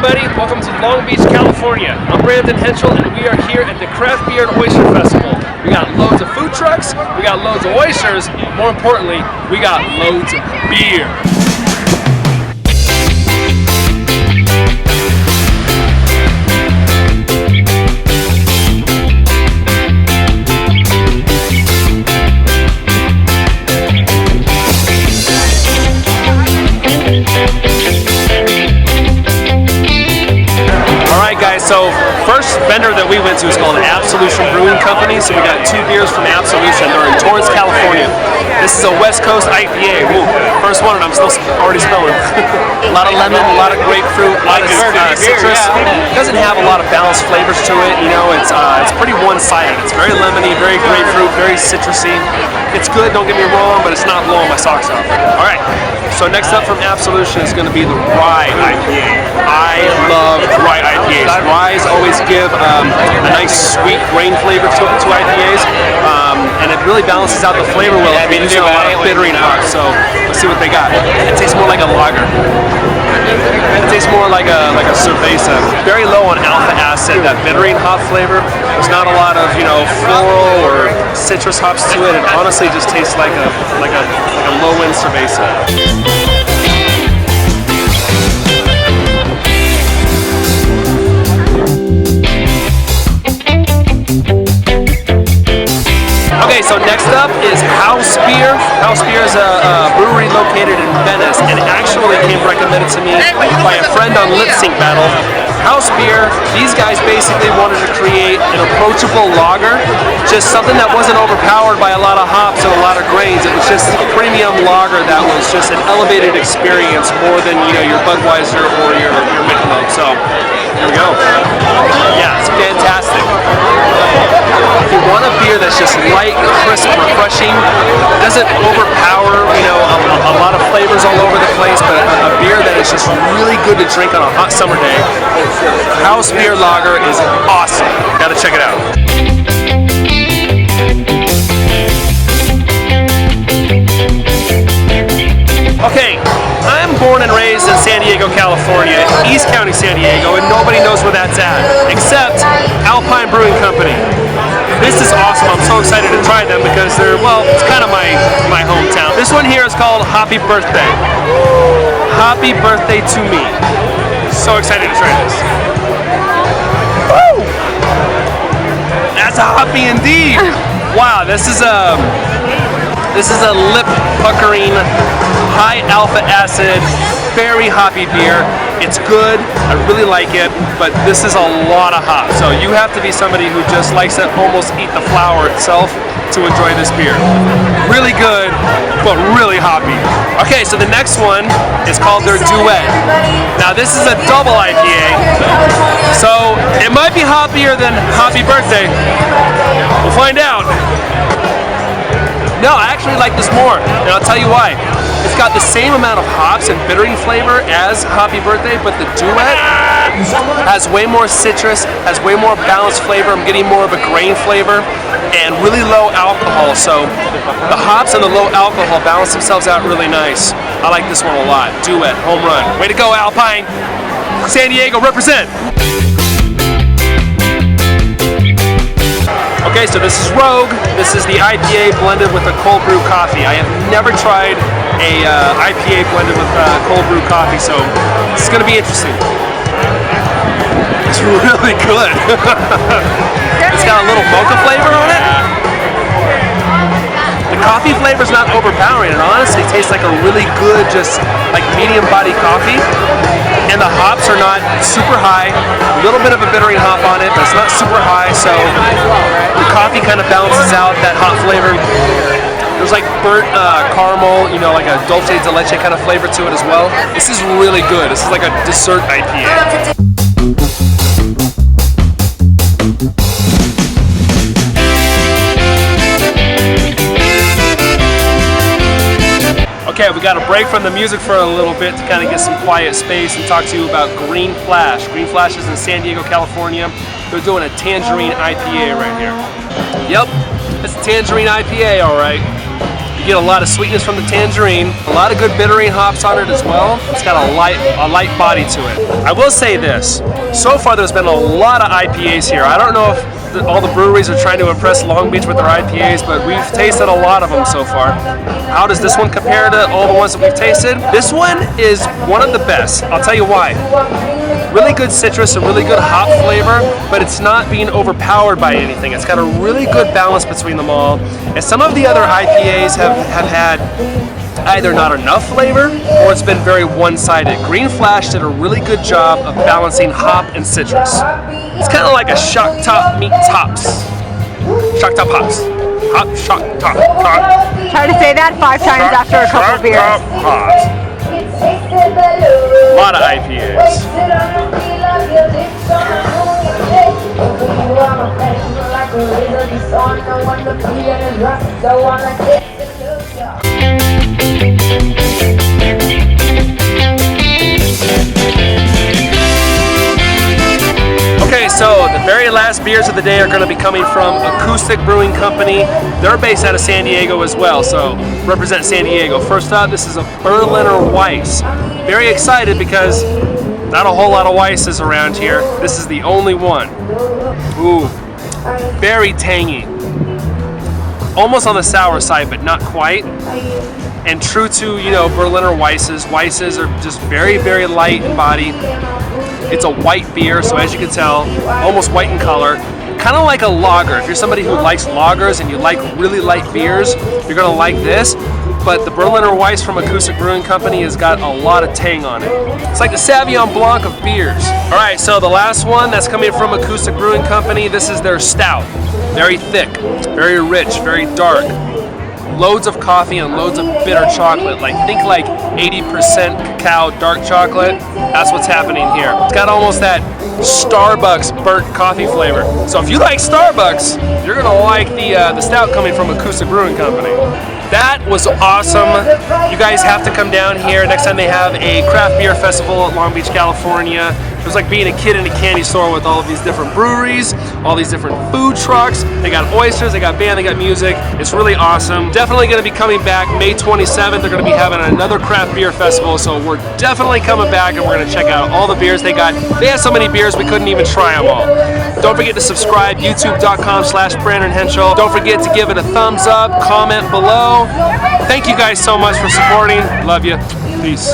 everybody, welcome to Long Beach, California. I'm Brandon Henschel and we are here at the Craft Beer and Oyster Festival. We got loads of food trucks, we got loads of oysters, more importantly, we got loads of beer. So first vendor that we went to is called Absolution Brewing Company. So we got 2 beers from Absolution. They're in Torrance, California. This is a West Coast IPA. Ooh, first one and I'm still already smelling. A lot of lemon, a lot of grapefruit, a lot of citrus. It doesn't have a lot of balanced flavors to it. You know, it's pretty one-sided. It's very lemony, very grapefruit, very citrusy. It's good, don't get me wrong, but it's not blowing my socks off. All right. So next up from Absolution is going to be the rye IPA. I love rye IPAs. Ryes always give a nice sweet grain flavor to IPAs, and it really balances out the flavor well. I mean, using a lot of bittering hops. So let's see what they got. It tastes more like a lager. It tastes more like a cerveza. Very low on alpha acid. That bittering hop flavor. There's not a lot of floral or citrus hops to it. It honestly just tastes like a low-end cerveza. Okay, so next up is Housebeer. Housebeer is a brewery located in Venice and actually came recommended to me by a friend on Lip Sync Battle. Housebeer, these guys basically wanted to create an approachable lager, just something that wasn't overpowered by a lot of hops and a lot of grains. It was just a premium lager that was just an elevated experience more than your Budweiser or your Michelob. So here we go. Yeah, it's fantastic. If you want a beer that's just light, crisp, refreshing, doesn't overpower, a lot of flavors all over the place, but a beer that is just really good to drink on a hot summer day, Housebeer Lager is awesome. Gotta check it out. Okay, I'm born and raised in San Diego, California, East County, San Diego, and nobody knows where that's at, except Alpine Brewing Company. This is awesome. I'm so excited to try them because it's kind of my hometown. This one here is called Happy Birthday. Happy birthday to me. So excited to try this. Woo! That's a hoppy indeed. Wow, this is a lip puckering, high alpha acid, very hoppy beer. It's good, I really like it, but this is a lot of hops. So you have to be somebody who just likes to almost eat the flower itself to enjoy this beer. Really good, but really hoppy. Okay, so the next one is called their Duet. Now this is a double IPA, so it might be hoppier than Happy Birthday. We'll find out. No, I actually like this more, and I'll tell you why. It's got the same amount of hops and bittering flavor as Happy Birthday, but the Duet has way more citrus, has way more balanced flavor. I'm getting more of a grain flavor, and really low alcohol. So the hops and the low alcohol balance themselves out really nice. I like this one a lot. Duet, home run. Way to go, Alpine. San Diego, represent. Okay, so this is Rogue. This is the IPA blended with a cold brew coffee. I have never tried a IPA blended with cold brew coffee, so this is going to be interesting. It's really good. It's got a little mocha flavor on it. The coffee flavor is not overpowering. It honestly tastes like a really good, just like medium body coffee. And the hops are not super high. A little bit of a bittering hop on it, but it's not super high. So the coffee kind of balances out that hot flavor. There's like burnt caramel, like a dulce de leche kind of flavor to it as well. This is really good. This is like a dessert IPA. Okay, we got a break from the music for a little bit to kind of get some quiet space and talk to you about Green Flash. Green Flash is in San Diego, California. They're doing a tangerine IPA right here. Yep, it's a tangerine IPA, all right. You get a lot of sweetness from the tangerine, a lot of good bittering hops on it as well. It's got a light body to it. I will say this, so far there's been a lot of IPAs here. I don't know if all the breweries are trying to impress Long Beach with their IPAs, but we've tasted a lot of them so far. How does this one compare to all the ones that we've tasted? This one is one of the best. I'll tell you why. Really good citrus, a really good hop flavor, but it's not being overpowered by anything. It's got a really good balance between them all. And some of the other IPAs have had either not enough flavor or it's been very one-sided. Green Flash did a really good job of balancing hop and citrus. It's kind of like a Shock Top meets hops. Shock Top hops. Hop, Shock Top, top. Try to say that 5 times after a couple Shock beers. Top hops. A lot of IPAs. Okay, so the very last beers of the day are going to be coming from Acoustic Brewing Company. They're based out of San Diego as well, so represent San Diego. First up, this is a Berliner Weiss. Very excited because not a whole lot of Weisses around here. This is the only one. Ooh, very tangy. Almost on the sour side, but not quite. And true to, you know, Berliner Weisses. Weisses are just very, very light in body. It's a white beer, so as you can tell, almost white in color. Kind of like a lager. If you're somebody who likes lagers and you like really light beers, you're gonna like this. But the Berliner Weiss from Acoustic Brewing Company has got a lot of tang on it. It's like the Sauvignon Blanc of beers. All right, so the last one that's coming from Acoustic Brewing Company, this is their stout. Very thick, very rich, very dark. Loads of coffee and loads of bitter chocolate. Think like 80% cacao dark chocolate. That's what's happening here. It's got almost that Starbucks burnt coffee flavor. So if you like Starbucks, you're gonna like the stout coming from Acoustic Brewing Company. That was awesome. You guys have to come down here next time they have a craft beer festival at Long Beach, California. It was like being a kid in a candy store with all of these different breweries, all these different food trucks. They got oysters, they got band, they got music. It's really awesome. Definitely going to be coming back May 27th. They're going to be having another craft beer festival, so we're definitely coming back and we're going to check out all the beers they got. They had so many beers we couldn't even try them all. Don't forget to subscribe, youtube.com/Brandon Henschel. Don't forget to give it a thumbs up, comment below. Thank you guys so much for supporting. Love you. Peace.